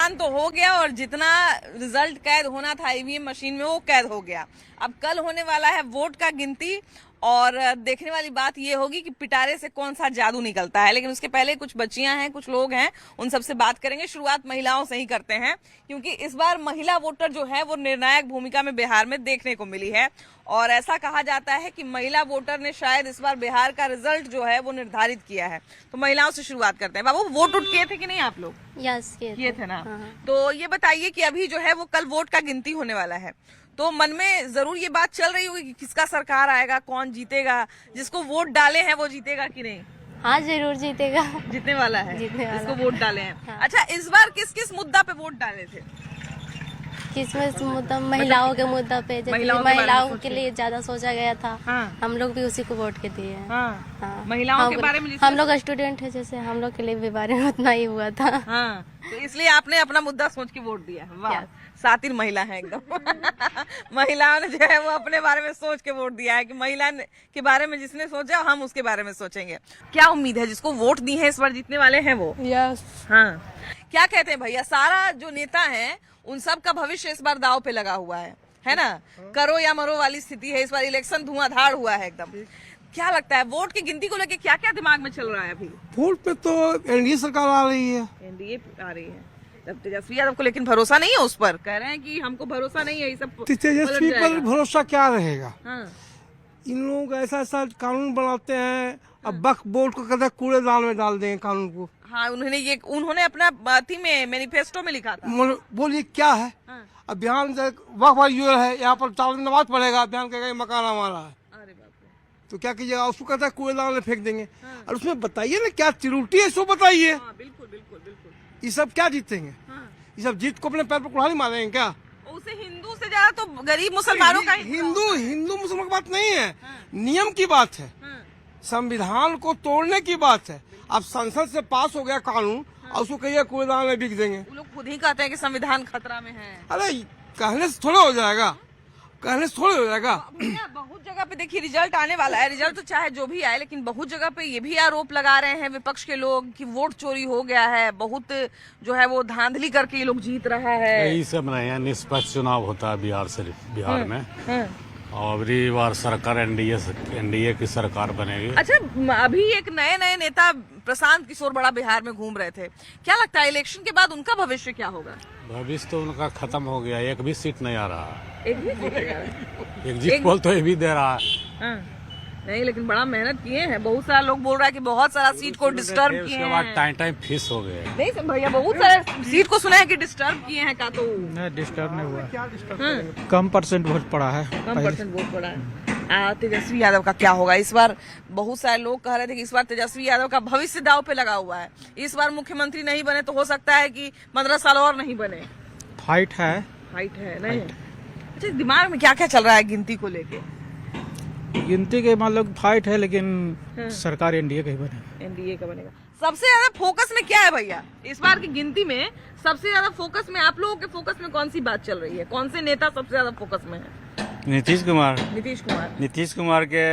मतदान तो हो गया और जितना रिजल्ट कैद होना था ईवीएम मशीन में वो कैद हो गया। अब कल होने वाला है वोट का गिनती और देखने वाली बात ये होगी कि पिटारे से कौन सा जादू निकलता है। लेकिन उसके पहले कुछ बच्चियां हैं, कुछ लोग हैं, उन सबसे बात करेंगे। शुरुआत महिलाओं से ही करते हैं क्योंकि इस बार महिला वोटर जो है वो निर्णायक भूमिका में बिहार में देखने को मिली है और ऐसा कहा जाता है कि महिला वोटर ने शायद इस बार बिहार का रिजल्ट जो है वो निर्धारित किया है। तो महिलाओं से शुरुआत करते हैं। बाबू, वोट उठ किए थे कि नहीं आप लोग? यस, किए थे ना। हाँ। तो ये बताइए कि अभी जो है वो कल वोट का गिनती होने वाला है, तो मन में जरूर ये बात चल रही होगी कि किसका सरकार आएगा, कौन जीतेगा, जिसको वोट डाले हैं वो जीतेगा कि नहीं? हाँ, जरूर जीतेगा। जीतने वाला है, जीतने वाला। जिसको वोट डाले हैं। हाँ। अच्छा, इस बार किस किस मुद्दा पे वोट डाले थे? किसमें मुद्दा? महिलाओं के मुद्दा पे, जैसे महिलाओं के लिए ज्यादा सोचा गया था। हाँ। हम लोग भी उसी को वोट के दिए हैं। हाँ। हाँ। महिलाओं के बारे में हम लोग स्टूडेंट है, जैसे हम लोग के लिए भी बारे में उतना ही हुआ था। हाँ, तो इसलिए आपने अपना मुद्दा सोच के वोट दिया। वाह, सातिन महिला है एकदम। महिलाओं ने जो है वो अपने बारे में सोच के वोट दिया है कि महिला के बारे में जिसने सोचा हम उसके बारे में सोचेंगे। क्या उम्मीद है जिसको वोट दी है इस बार जीतने वाले हैं वो? यस। हाँ, क्या कहते हैं भैया, सारा जो नेता है उन सब का भविष्य इस बार दाव पे लगा हुआ है ना? करो या मरो वाली स्थिति है। इस बार इलेक्शन धुआंधार हुआ है एकदम। क्या लगता है वोट की गिनती को लेके क्या क्या दिमाग में चल रहा है अभी? वोट पे तो एनडीए सरकार आ रही है। एनडीए आ रही है। तब तेजस्वी यादव को लेकिन भरोसा नहीं है उस पर? कह रहे हैं कि हमको भरोसा नहीं है, ये सब तेजस्वी पर भरोसा क्या रहेगा? हाँ। इन लोग ऐसा ऐसा कानून बनाते हैं, अब वक्फ बोर्ड को कहते हैं कूड़ेदान में डाल देंगे कानून को। हाँ, उन्होंने अपना बाती में मैनिफेस्टो में लिखा था। बोलिए क्या है? हाँ। अब बिहार में वक्फ वाली है, यहाँ पर 4 दिन नमाज पढ़ेगा, बिहार कहेगा मकान हमारा है, अरे बाप रे। तो क्या कीजिएगा? उसको कहता है कूड़ेदान में फेंक देंगे। और उसमें बताइए ना क्या त्रुटि है, सो बताइए। हाँ, बिल्कुल बिल्कुल बिल्कुल। ये सब क्या जीतेंगे? ये सब जीत को अपने पैर पर कुल्हाड़ी मारेंगे क्या? उसे हिंदू से ज्यादा तो गरीब मुसलमानों का हिंदू मुसलमान की बात नहीं है, नियम की बात है, संविधान को तोड़ने की बात है। अब संसद से पास हो गया कानून और उसको कहिए कूड़ेदान में बिक देंगे। वो लोग खुद ही कहते हैं कि संविधान खतरा में है। अरे कहने से थोड़े हो जाएगा, कहने से थोड़े हो जाएगा। भैया, बहुत जगह पे देखिए रिजल्ट आने वाला है। रिजल्ट तो चाहे जो भी आए, लेकिन बहुत जगह पे ये भी आरोप लगा रहे हैं विपक्ष के लोग कि वोट चोरी हो गया है, बहुत जो है वो धांधली करके ये लोग जीत रहा है। यही सब नहीं है, निष्पक्ष चुनाव होता है बिहार में। और अगली बार सरकार एनडीए की सरकार बनेगी। अच्छा, अभी एक नए नेता प्रशांत किशोर बड़ा बिहार में घूम रहे थे। क्या लगता है इलेक्शन के बाद उनका भविष्य क्या होगा? भविष्य तो उनका खत्म हो गया, एक भी सीट नहीं आ रहा। एक भी सीट नहीं आ रहा। एग्जिट पोल तो ये भी दे रहा है। नहीं, लेकिन बड़ा मेहनत किए हैं। बहुत सारा लोग बोल रहा है कि बहुत सारा सीट को डिस्टर्ब किए हैं। उसके बाद टाइम फिस हो गए। नहीं भैया, बहुत सारे सीट को सुना है कि डिस्टर्ब किए हैं। का तो नहीं, डिस्टर्ब नहीं हुआ, कम परसेंट वोट पड़ा है। कम परसेंट वोट पड़ा है। तेजस्वी यादव का क्या होगा इस बार? बहुत सारे लोग कह रहे थे कि इस बार तेजस्वी यादव का भविष्य दांव पे लगा हुआ है। इस बार मुख्यमंत्री नहीं बने तो हो सकता है कि 15 साल और नहीं बने। फाइट है नहीं? अच्छा, दिमाग में क्या क्या चल रहा है गिनती को लेके? गिनती के मतलब फाइट है, लेकिन सरकार एनडीए का ही बनेगा। एनडीए का बनेगा। सबसे ज्यादा फोकस में क्या है भैया इस बार की गिनती में? सबसे ज्यादा फोकस में, आप लोगों के फोकस में कौन सी बात चल रही है? कौन से नेता सबसे ज्यादा फोकस में है? नीतीश कुमार। नीतीश कुमार के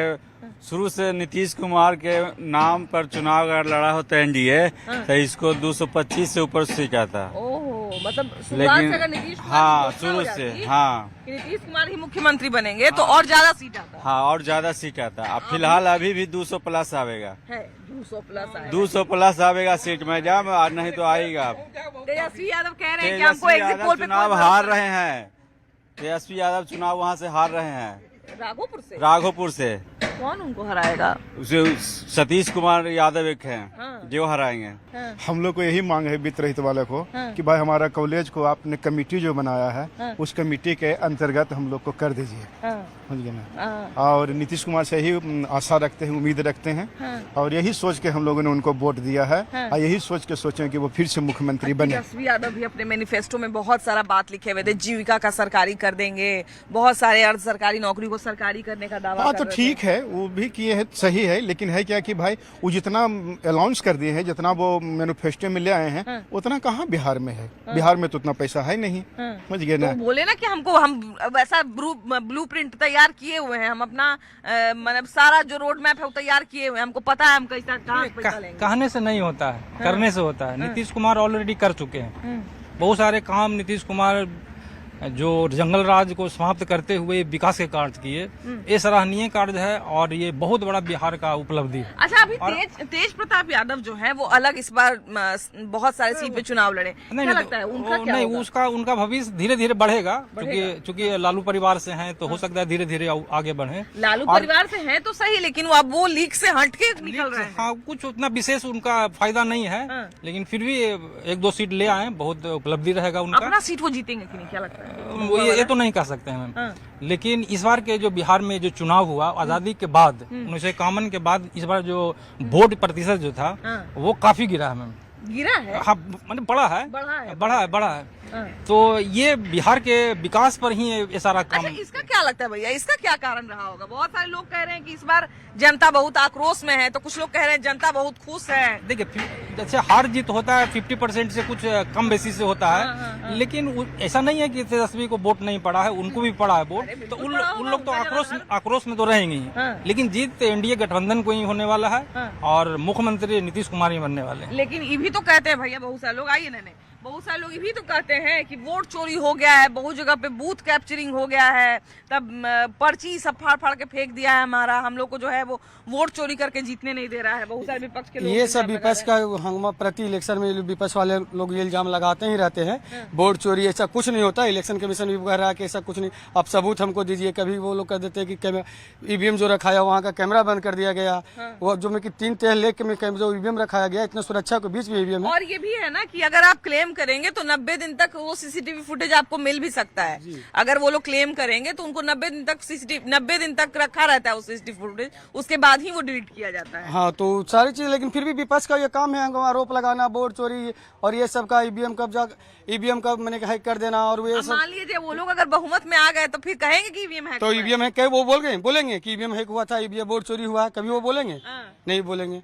शुरू से नीतीश कुमार के नाम पर चुनाव अगर लड़ा होता है एनडीए तो इसको 225 से ऊपर सीट आता। ओहो, मतलब शुरुआत से अगर नीतीश कुमार हाँ, शुरू से कि नीतीश कुमार ही मुख्यमंत्री बनेंगे तो और ज्यादा सीट आता। हाँ, और ज्यादा सीट आता। अब फिलहाल अभी भी 200 प्लस आवेगा। 200 प्लस आवेगा सीट में, जब नहीं तो आएगा। तेजस्वी यादव कह रहे हैं कि हमको एग्जिट पोल पे चुनाव हार रहे हैं। तेजस्वी यादव चुनाव वहाँ से हार रहे हैं, राघोपुर से। कौन उनको हराएगा? उसे सतीश कुमार यादव एक हैं जो हराएंगे। हम लोग को यही मांग है वित्त रहित वाले को कि भाई हमारा कॉलेज को आपने कमेटी जो बनाया है उस कमेटी के अंतर्गत हम लोग को कर दीजिए, समझिए ना। और नीतीश कुमार से यही आशा रखते हैं, उम्मीद रखते हैं, और यही सोच के हम लोगों ने उनको वोट दिया है। और यही सोच के सोचे कि वो फिर से मुख्यमंत्री बने। तेजस्वी यादव भी अपने मैनिफेस्टो में बहुत सारा बात लिखे हुए थे, जीविका का सरकारी कर देंगे, बहुत सारे अर्ध सरकारी नौकरी को सरकारी करने का दावा। हाँ, तो ठीक है, वो भी किए हैं, सही है, लेकिन है क्या कि भाई वो जितना अलाउंस कर दिए हैं, जितना वो मैनिफेस्टो में ले आए हैं, उतना कहाँ बिहार में है। बिहार में तो उतना पैसा है नहीं, समझ गए ना। तो बोले ना कि हम वैसा ब्लूप्रिंट तैयार किए हुए हैं, हम अपना मतलब सारा जो रोड मैप है वो तैयार किए हुए हैं, हमको पता है हम कैसा कहाँ पैसा लेंगे। कहने से नहीं होता है, करने से होता है। नीतीश कुमार ऑलरेडी कर चुके हैं, बहुत सारे काम नीतीश कुमार जो जंगल राज को समाप्त करते हुए विकास के कार्य किए, ये सराहनीय कार्य है और ये बहुत बड़ा बिहार का उपलब्धि है। अच्छा, अभी तेज प्रताप यादव जो है वो अलग इस बार बहुत सारे सीट पे चुनाव लड़े, क्या लगता है उनका क्या होगा? उसका उनका भविष्य धीरे धीरे बढ़ेगा, क्योंकि लालू परिवार से हैं तो हो सकता है धीरे धीरे आगे बढ़े। लालू परिवार से हैं तो सही, लेकिन वो लीग से हटके निकल रहे हैं। हाँ, कुछ उतना विशेष उनका फायदा नहीं है, लेकिन फिर भी 1-2 सीट ले आए, बहुत उपलब्धि रहेगा उनका। अपना सीट वो जीतेंगे कि नहीं, क्या लगता है? वो ये तो नहीं कह सकते हैं मैम, लेकिन इस बार के जो बिहार में जो चुनाव हुआ आजादी के बाद 1951 के बाद, इस बार जो वोट प्रतिशत जो था वो काफी गिरा है मैम। गिरा है? हाँ, मतलब बढ़ा है। तो ये बिहार के विकास पर ही ये सारा काम। अच्छा, इसका क्या लगता है भैया, इसका क्या कारण रहा होगा? बहुत सारे लोग कह रहे हैं कि इस बार जनता बहुत आक्रोश में है, तो कुछ लोग कह रहे हैं जनता बहुत खुश है। देखिए, जैसे हार जीत होता है 50% से कुछ कम बेसी से होता है, लेकिन ऐसा नहीं है कि तेजस्वी को वोट नहीं पड़ा है, उनको भी पड़ा है वोट, तो उन लोग तो आक्रोश में तो रहेंगे ही, लेकिन जीत एनडीए गठबंधन को ही होने वाला है और मुख्यमंत्री नीतीश कुमार ही बनने वाले हैं। लेकिन ये भी तो कहते हैं भैया, बहुत सारे लोग आइए ना, बहुत सारे लोग ये भी तो कहते हैं कि वोट चोरी हो गया है, बहुत जगह पे बूथ कैप्चरिंग हो गया है, तब पर्ची सब फाड़ के फेंक दिया है हमारा, हम लोग को जो है वो वोट चोरी करके जीतने नहीं दे रहा है। बहुत सारे विपक्ष के लोग ये सब विपक्ष का हंगामा, प्रति इलेक्शन में विपक्ष वाले लोग ये इल्जाम लगाते ही रहते हैं, वोट चोरी ऐसा कुछ नहीं होता। इलेक्शन कमीशन भी कह रहा है कि ऐसा कुछ नहीं, आप सबूत हमको दीजिए। कभी वो लोग कह देते हैं कि ईवीएम जो रखाया वहाँ का कैमरा बंद कर दिया गया, वो जो में कि 3 तह लेक में जो ईवीएम रखाया गया, इतना सुरक्षा के बीच में ईवीएम है। और ये भी है ना कि अगर आप क्लेम करेंगे तो 90 दिन तक वो सीसीटीवी फुटेज आपको मिल भी सकता है। अगर वो लोग क्लेम करेंगे तो उनको 90 दिन तक सीसीटीवी 90 दिन तक रखा रहता है वो सीसीटीवी फुटेज, उसके बाद ही वो डिलीट किया जाता है। हाँ, तो सारी चीज, लेकिन फिर भी विपक्ष का ये काम है आरोप लगाना, वोट चोरी और ये सब का, ईवीएम का मैंने हैक कर देना और वो सब। मान लीजिए वो लोग अगर बहुमत में आ गए तो फिर कहेंगे कि ईवीएम हैक तो ईवीएम है क्या? वो बोलेंगे कि ईवीएम हैक हुआ था, ईवीएम वोट चोरी हुआ, कभी वो बोलेंगे? नहीं बोलेंगे।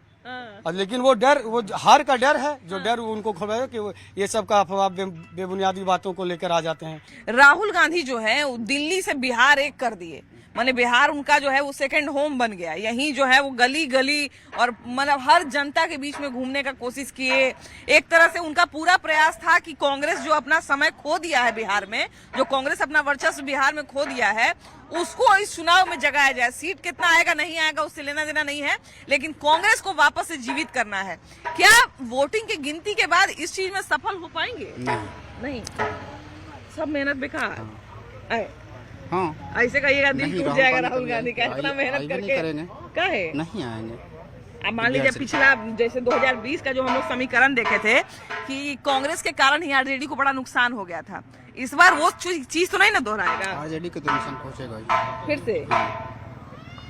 और लेकिन वो हार का डर है, जो डर उनको खोला कि ये सब का अफवाह बेबुनियादी बातों को लेकर आ जाते हैं। राहुल गांधी जो है वो दिल्ली से बिहार एक कर दिए, माने बिहार उनका जो है वो सेकंड होम बन गया। यहीं जो है वो गली गली और मतलब हर जनता के बीच में घूमने का कोशिश किए। एक तरह से उनका पूरा प्रयास था कि कांग्रेस जो अपना समय खो दिया है बिहार में, जो कांग्रेस अपना वर्चस्व बिहार में खो दिया है, उसको इस चुनाव में जगाया जाए। सीट कितना आएगा नहीं आएगा उससे लेना देना नहीं है, लेकिन कांग्रेस को वापस से जीवित करना है। क्या वोटिंग की गिनती के बाद इस चीज में सफल हो पाएंगे? नहीं, सब मेहनत बेकार। हाँ, ऐसे कहिएगा दिल टूट जाएगा राहुल गांधी का, इतना मेहनत करके काहे नहीं आएंगे। अब मान लीजिए पिछला जैसे 2020 का जो हम लोग समीकरण देखे थे कि कांग्रेस के कारण ही आरजेडी को बड़ा नुकसान हो गया था, इस बार वो चीज तो नहीं ना दोहराएगा? आरजेडी को तो नुकसान पहुंचेगा फिर से,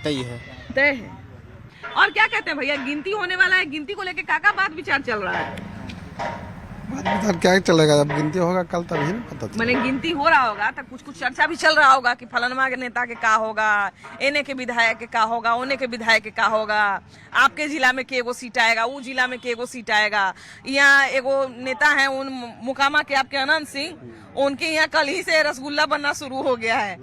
तय है। और क्या कहते हैं भैया, गिनती होने वाला है, गिनती को लेके क्या बात विचार चल रहा है? क्या चलेगा, जब गिनती होगा कल तभी पता चलेगा। मैंने गिनती हो रहा होगा तो कुछ चर्चा भी चल रहा होगा कि फलानमा के नेता के का होगा, एने के विधायक के का होगा, ओने के विधायक के का होगा, आपके जिला में के एगो सीट आएगा, वो जिला में के एगो सीट आएगा। यहाँ एगो नेता है उन मुकामा के आपके अनंत सिंह, उनके यहाँ कल ही से रसगुल्ला बनना शुरू हो गया है।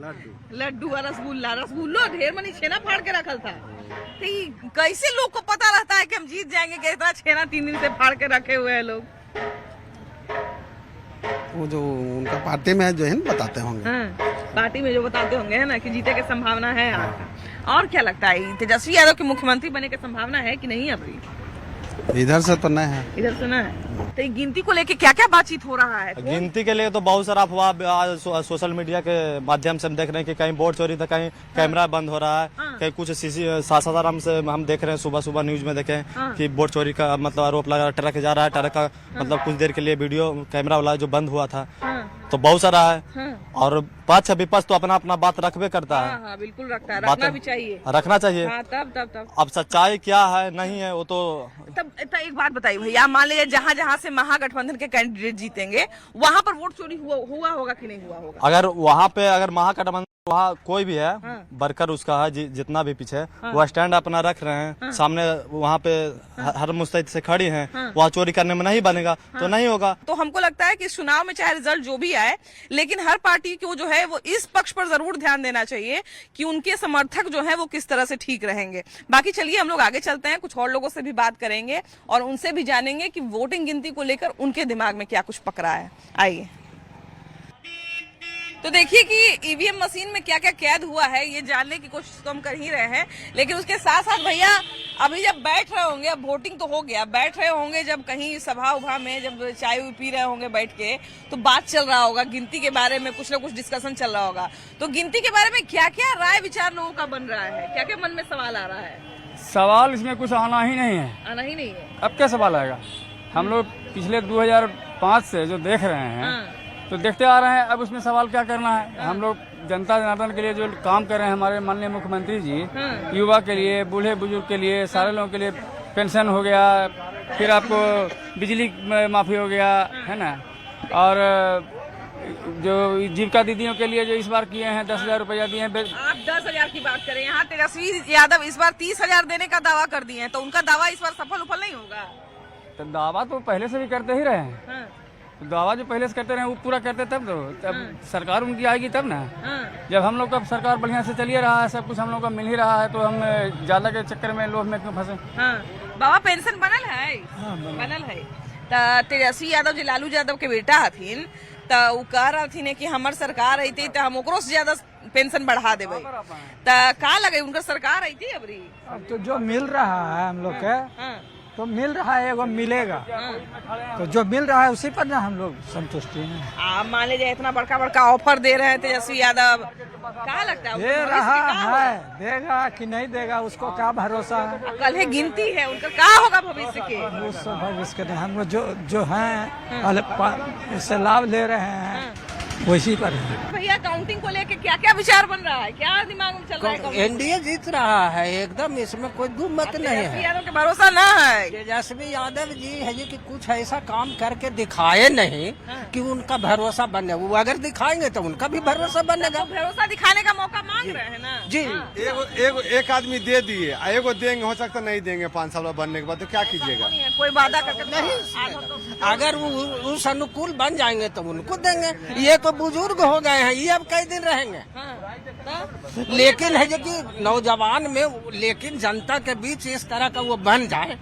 लड्डू और रसगुल्लो ढेर मनी छेना फाड़ के रखल था। तो कैसे लोग को पता रहता है कि हम जीत जाएंगे, कि इतना छेना 3 दिन से फाड़ के रखे हुए हैं लोग? वो जो उनका पार्टी में है जो है ना बताते होंगे। पार्टी में जो बताते होंगे है ना कि जीते की संभावना है आपका। और क्या लगता है, तेजस्वी यादव की मुख्यमंत्री बने की संभावना है कि नहीं? अभी इधर से तो नहीं है, इधर से ना है। तो गिनती को लेके क्या क्या बातचीत हो रहा है? गिनती के लिए तो बहुत सारा अफवाह सोशल मीडिया के माध्यम से हम देख रहे हैं कि कहीं वोट चोरी था, कहीं कैमरा बंद हो रहा है, कहीं कुछ सासाराम से हम देख रहे हैं, सुबह न्यूज में देखे कि वोट चोरी का मतलब आरोप लगा, ट्रक जा रहा है, ट्रक का मतलब कुछ देर के लिए वीडियो कैमरा वाला जो बंद हुआ था, तो बहुत सारा है। और पक्ष विपक्ष तो अपना अपना बात रखबे करता है। हाँ, बिल्कुल रखता है, रखना भी चाहिए, रखना चाहिए। हाँ, तब अब सच्चाई क्या है नहीं है वो तो तब एक बात बताइए भैया, मान लीजिए जहाँ से महागठबंधन के कैंडिडेट जीतेंगे वहाँ पर वोट चोरी हुआ होगा कि नहीं हुआ होगा? अगर वहाँ पे अगर महागठबंधन वहाँ कोई भी है वर्कर उसका है जितना भी पीछे वो स्टैंड अपना रख रहे हैं सामने, वहाँ पे हर मुस्तैद से खड़ी हैं, वहाँ चोरी करने में नहीं बनेगा तो नहीं होगा। तो हमको लगता है कि इस चुनाव में चाहे रिजल्ट जो भी आए, लेकिन हर पार्टी को जो है वो इस पक्ष पर जरूर ध्यान देना चाहिए कि उनके समर्थक जो है वो किस तरह से ठीक रहेंगे। बाकी चलिए हम लोग आगे चलते हैं, कुछ और लोगों से भी बात करेंगे और उनसे भी जानेंगे कि वोटिंग गिनती को लेकर उनके दिमाग में क्या कुछ पकड़ा है। आइए तो देखिए कि ईवीएम मशीन में क्या क्या कैद हुआ है, ये जानने की कोशिश तो हम कर ही रहे हैं, लेकिन उसके साथ साथ भैया अभी जब बैठ रहे होंगे, अब वोटिंग तो हो गया, बैठ रहे होंगे जब कहीं सभा उभा में जब चाय पी रहे होंगे बैठ के, तो बात चल रहा होगा गिनती के बारे में, कुछ ना कुछ डिस्कशन चल रहा होगा। तो गिनती के बारे में क्या क्या राय विचार लोगों का बन रहा है, क्या क्या मन में सवाल आ रहा है? सवाल इसमें कुछ आना ही नहीं है। आना ही नहीं है। अब क्या सवाल आएगा? हम लोग पिछले 2005 से जो देख रहे हैं तो देखते आ रहे हैं, अब उसमें सवाल क्या करना है? हम लोग जनता जनार्दन के लिए जो काम कर रहे हैं, हमारे माननीय मुख्यमंत्री जी, युवा के लिए, बूढ़े बुजुर्ग के लिए, सारे लोगों के लिए पेंशन हो गया, फिर आपको बिजली माफी हो गया है ना, और जो जीविका दीदियों के लिए जो इस बार किए हैं 10,000 रुपया दिए हैं। आप 10,000 की बात करें, यहाँ तेजस्वी यादव इस बार 30,000 देने का दावा कर दिए हैं, तो उनका दावा इस बार सफल उफल नहीं होगा? तो दावा तो पहले से भी करते ही रहे हैं। तो दावा जो पहले से करते रहे वो पूरा करते तब तो तब सरकार उनकी आएगी तब ना। जब हम लोग का सरकार बढ़िया से चलिए रहा है, सब कुछ हम लोग का मिल ही रहा है, तो हम ज्यादा के चक्कर में लोभ में क्यों फंसे? बाबा पेंशन बनल है? बनल है। तो तेजस्वी यादव जी लालू यादव के बेटा हथिन, तो वो कह रही कि हमार सरकार रहती तो हम ओकरो से ज्यादा पेंशन बढ़ा देवे, तो का लगे उनका सरकार रहती अबरी? अब तो जो मिल रहा है हम लोग के तो मिल रहा है, वो मिलेगा, तो जो मिल रहा है उसी पर ना हम लोग संतुष्टि हैं। आप मान लीजिए इतना बड़का बड़का ऑफर दे रहे हैं तेजस्वी यादव, क्या लगता है दे रहा है, देगा कि नहीं देगा उसको क्या भरोसा है? कल है गिनती है, उनका क्या होगा भविष्य के? उस भविष्य के हम जो हैं इससे लाभ ले रहे हैं वैसी पर है। भैया काउंटिंग को लेके क्या क्या विचार बन रहा है, क्या दिमाग में चल रहा है? एनडीए जीत रहा है एकदम, इसमें कोई दो मत नहीं है। यादव के भरोसा ना है। तेजस्वी यादव जी है जी कि कुछ ऐसा काम करके दिखाए नहीं कि उनका भरोसा बने, वो अगर दिखाएंगे तो उनका भी भरोसा बनेगा। तो भरोसा दिखाने का मौका मांग रहे हैं ना जी। एक आदमी दे दिए, एगो देंगे, हो सकता नहीं देंगे 5 साल बनने के बाद, तो क्या कीजिएगा? कोई वादा करके नहीं, अगर वो उस अनुकूल बन जाएंगे तो उनको देंगे। ये तो बुजुर्ग हो गए हैं, ये अब कई दिन रहेंगे। लेकिन है जो कि नौजवान में, लेकिन जनता के बीच इस तरह का वो बन जाए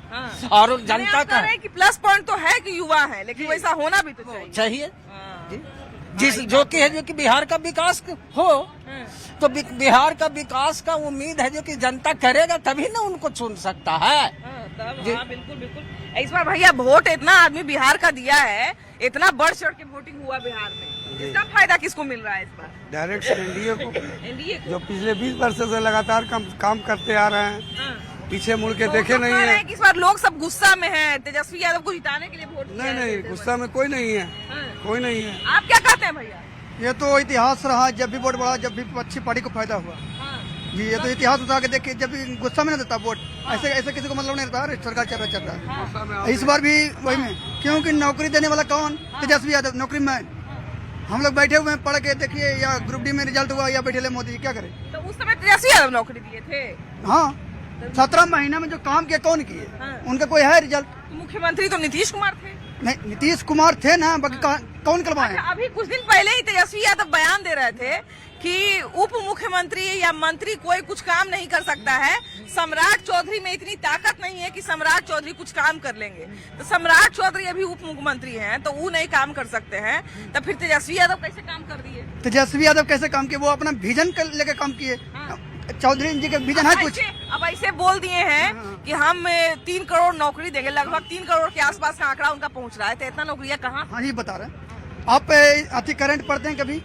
और जनता का कि प्लस पॉइंट तो है कि युवा है, लेकिन वैसा होना भी तो चाहिए जिस जो कि है जो कि बिहार का विकास हो, तो बिहार का विकास का उम्मीद है जो कि जनता करेगा तभी ना उनको चुन सकता है। बिल्कुल बिल्कुल। इस बार भैया वोट इतना आदमी बिहार का दिया है, इतना बढ़ चढ़ के वोटिंग हुआ बिहार में, इसका फायदा किसको मिल रहा है इस बार? डायरेक्ट एनडीए को, एनडीए जो पिछले 20 वर्ष से लगातार काम करते आ रहे हैं, पीछे मुड़ के देखे नहीं है। इस बार लोग सब गुस्सा में हैं, तेजस्वी यादव को जिताने के लिए वोट दिया है। नहीं, गुस्सा में कोई नहीं है, कोई नहीं है। आप क्या कहते हैं भैया? ये तो इतिहास रहा, जब भी वोट बढ़ा, जब भी अच्छी पार्टी को फायदा हुआ जी। ये तो इतिहास उठा के देखिए, जब भी गुस्सा में नहीं देता वोट, ऐसे किसी को मतलब नहीं रहता, सरकार चल रहा है। इस बार भी वही में, क्योंकि नौकरी देने वाला कौन? तेजस्वी यादव, नौकरी मैन। हम लोग बैठे हुए हैं, पढ़ के देखिए, या ग्रुप डी में रिजल्ट हुआ, या बैठे ले मोदी जी, क्या करें? तो उस समय तेजस्वी यादव नौकरी दिए थे। हाँ, 17 महीना में जो काम किया कौन किए? उनका कोई है रिजल्ट? मुख्यमंत्री तो नीतीश कुमार थे। नहीं, नीतीश कुमार थे ना, बाकी कौन करवाए? अभी कुछ दिन पहले ही तेजस्वी यादव बयान दे रहे थे कि उप मुख्यमंत्री या मंत्री कोई कुछ काम नहीं कर सकता है, सम्राट चौधरी में इतनी ताकत नहीं है कि सम्राट चौधरी कुछ काम कर लेंगे। तो सम्राट चौधरी अभी उप मुख्यमंत्री हैं, तो वो नहीं काम कर सकते हैं, तो फिर तेजस्वी यादव कैसे काम कर दिए? तेजस्वी यादव कैसे काम किए? वो अपना विजन लेकर काम किए। चौधरी जी का विजन है कुछ? अब ऐसे बोल दिए हैं कि हम 3 करोड़ नौकरी देंगे, लगभग 3 करोड़ के आसपास का आंकड़ा उनका पहुंच रहा है, तो इतना नौकरियां कहाँ? हाँ, ये बता रहे हैं आप। अति करंट पढ़ते हैं कभी?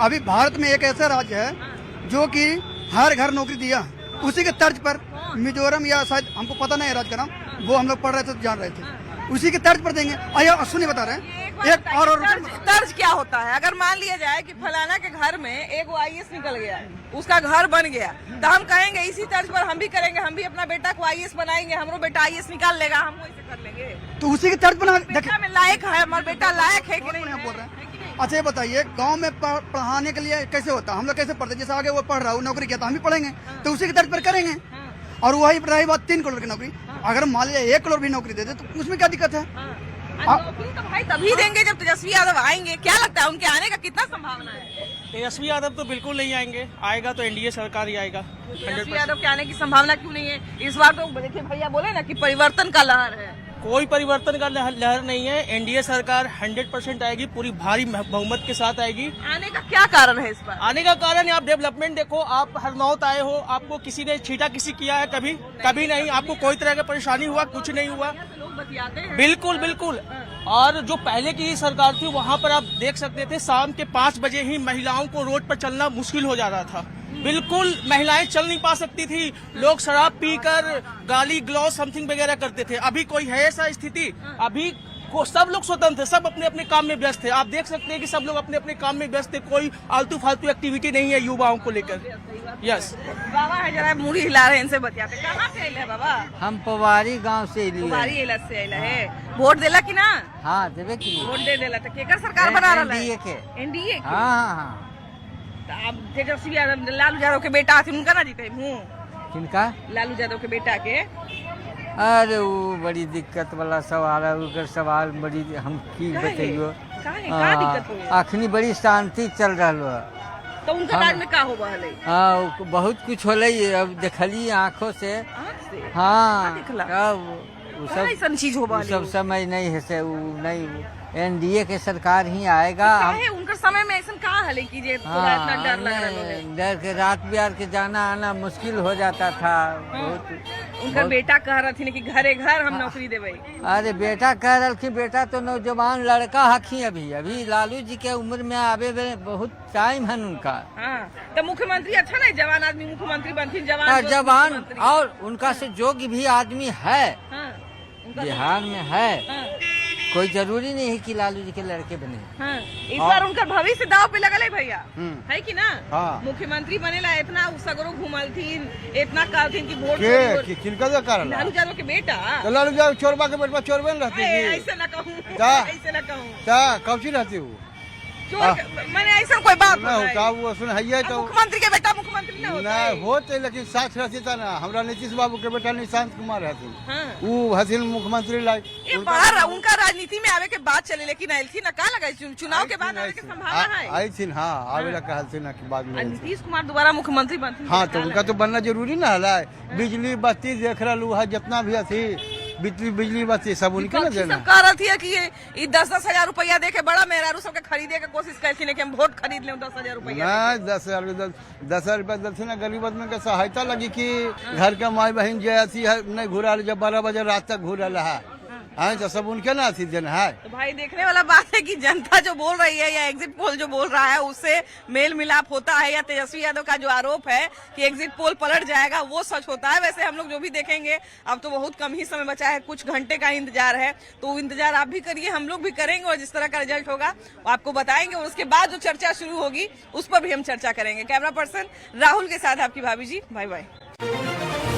अभी भारत में एक ऐसा राज्य है जो कि हर घर नौकरी दिया, उसी के तर्ज पर मिजोरम, या शायद हमको पता नहीं है राज्य का नाम, वो हम लोग पढ़ रहे थे तो जान रहे थे, उसी के तर्ज पर देंगे। आया सुनिए, बता रहे हैं एक और तर्ज क्या होता है? अगर मान लिया जाए कि फलाना के घर में एक IAS निकल गया, उसका घर बन गया, तो हम कहेंगे इसी तर्ज पर हम भी करेंगे, हम भी अपना बेटा को IAS बनाएंगे, हमारा बेटा IAS निकाल लेगा, हम वैसे कर लेंगे। तो उसी के तर्ज पर बेटा में लायक है, हमारा बेटा लायक है कि नहीं बोल रहे हैं। अच्छा ये बताइए, गांव में पढ़ाने के लिए कैसे होता है? हम लोग कैसे पढ़ते? जैसे आगे वो पढ़ रहा है, नौकरी किया तो हम भी पढ़ेंगे, तो उसी के तर्ज पर करेंगे। और वही रही बात 3 करोड़ की नौकरी, अगर मान लीजिए 1 करोड़ भी नौकरी दे दे तो उसमें क्या दिक्कत है? नौकरी तो भाई तभी देंगे जब तेजस्वी यादव आएंगे। क्या लगता है उनके आने का कितना संभावना है? तेजस्वी यादव तो बिल्कुल नहीं आएंगे, आएगा तो एनडीए सरकार ही आएगा। तेजस्वी यादव के आने की संभावना क्यों नहीं है? इस बार तो देखिए भैया बोले ना कि परिवर्तन का लहर है। कोई परिवर्तन का लहर नहीं है, एनडीए सरकार 100% आएगी, पूरी भारी बहुमत के साथ आएगी। आने का क्या कारण है इस बार? आने का कारण है, आप डेवलपमेंट देखो, आप हरनौत आए हो, आपको किसी ने छीटा किसी किया है? कभी कभी नहीं। आपको कोई तरह का परेशानी हुआ? कुछ नहीं हुआ। लोग बतियाते हैं। बिल्कुल बिल्कुल। और जो पहले की सरकार थी वहाँ पर आप देख सकते थे शाम के 5 बजे ही महिलाओं को रोड पर चलना मुश्किल हो जाता था। बिल्कुल महिलाएं चल नहीं पा सकती थी, लोग शराब पीकर गाली ग्लॉस समथिंग वगैरह करते थे। अभी कोई है ऐसा स्थिति? अभी सब लोग स्वतंत्र थे, सब अपने अपने काम में व्यस्त थे। आप देख सकते हैं कि सब लोग अपने अपने काम में व्यस्त थे, कोई आलतू फालतू एक्टिविटी नहीं है युवाओं को लेकर। यस बाबा है जरा मुड़ी हिला रहे हैं, इनसे बतियाते। कहाँ से आइले बाबा? हम पवारी गांव से पवारी इलाज से आइला है। वोट देला कि ना? हाँ देवे की वोट दे देला तो केकर सरकार बना रहा है? एनडीए के। हाँ अब तेजस्वी यादव लालू यादव के बेटा आते उनका ना जीते मुँह? किनका? लालू यादव के बेटा के। अरे वो बड़ी दिक्कत वाला सवाल है, उनका सवाल बड़ी हम की बताइयो। अखनी बड़ी शांति चल रहा है, तो उनका राज में का होगा हले? हाँ बहुत कुछ होले, अब देखली आँखों से। हाँ सब चीज होगा, सब समय नहीं है से नहीं, एनडीए के सरकार ही आएगा। उनका समय में ऐसा कहा हले कि जे थोड़ा इतना डर लग रहा है? डर के रात बिहार के जाना आना मुश्किल हो जाता था बहुत। उनका बेटा कह रहा थी कि घरे घर हम नौकरी देवे। अरे बेटा कह रहा कि बेटा तो नौजवान लड़का हखी, अभी लालू जी के उम्र में आवे बहुत टाइम है उनका। तो मुख्यमंत्री अच्छा नहीं, जवान आदमी मुख्यमंत्री बनती, जवान और उनका से योग्य भी आदमी है बिहार में है। कोई जरूरी नहीं है कि लालू जी के लड़के बने। इस बार उनका भविष्य दाव पे लगल है भैया, है कि ना? मुख्यमंत्री बनेला, इतना सगरो घूमल थी, इतना कहथिन कि वोट किनका कारण? लालू यादव के बेटा। लालू यादव चोरबा के बेटा चोरबे न रहती? ऐसे न कहूँ, ऐसे न कहूँ। कौची रहती वो? मैंने ऐसा कोई बात ना होता, वो सुन है तो मुख्यमंत्री के बेटा मुख्यमंत्री नहीं होता है। होते, लेकिन साथ रहती था ना। हमारा नीतीश बाबू के बेटा निशांत कुमार रहती, वो हसीन मुख्यमंत्री लायक। ये बड़ा उनका राजनीति में आवे के बाद चले, लेकिन आई थी ना का लगा चुनाव के बाद आने की संभावना है? आई थी, हाँ आवेला कहल थी ना कि बाद में नीतीश कुमार दोबारा मुख्यमंत्री बनती। हाँ तो उनका तो बनना जरूरी ना है। बिजली बत्ती देख रहा है, जितना भी थी बिजली बत्ती सब उनके ना देना। कह रही थी कि ये 10-10 हजार रुपया दे के बड़ा मेहरारू सबके खरीदे के कोशिश करती है कि हम वोट खरीद लें 10,000 रुपया। 10,000 रुपया दे ना, गरीब आदमी के सहायता लगी कि घर के माई बहन जो ऐसी है नहीं घूरा, जब 12 बजे रात तक घूरा है, तो सब उनके ना अथी देना है। तो भाई देखने वाला बात है कि जनता जो बोल रही है या एग्जिट पोल जो बोल रहा है उससे मेल मिलाप होता है, या तेजस्वी यादव का जो आरोप है कि एग्जिट पोल पलट जाएगा वो सच होता है। वैसे हम लोग जो भी देखेंगे, अब तो बहुत कम ही समय बचा है, कुछ घंटे का इंतजार है, तो इंतजार आप भी करिए, हम लोग भी करेंगे, और जिस तरह का रिजल्ट होगा आपको बताएंगे, और उसके बाद जो चर्चा शुरू होगी उस पर भी हम चर्चा करेंगे। कैमरा पर्सन राहुल के साथ आपकी भाभी जी, बाय बाय।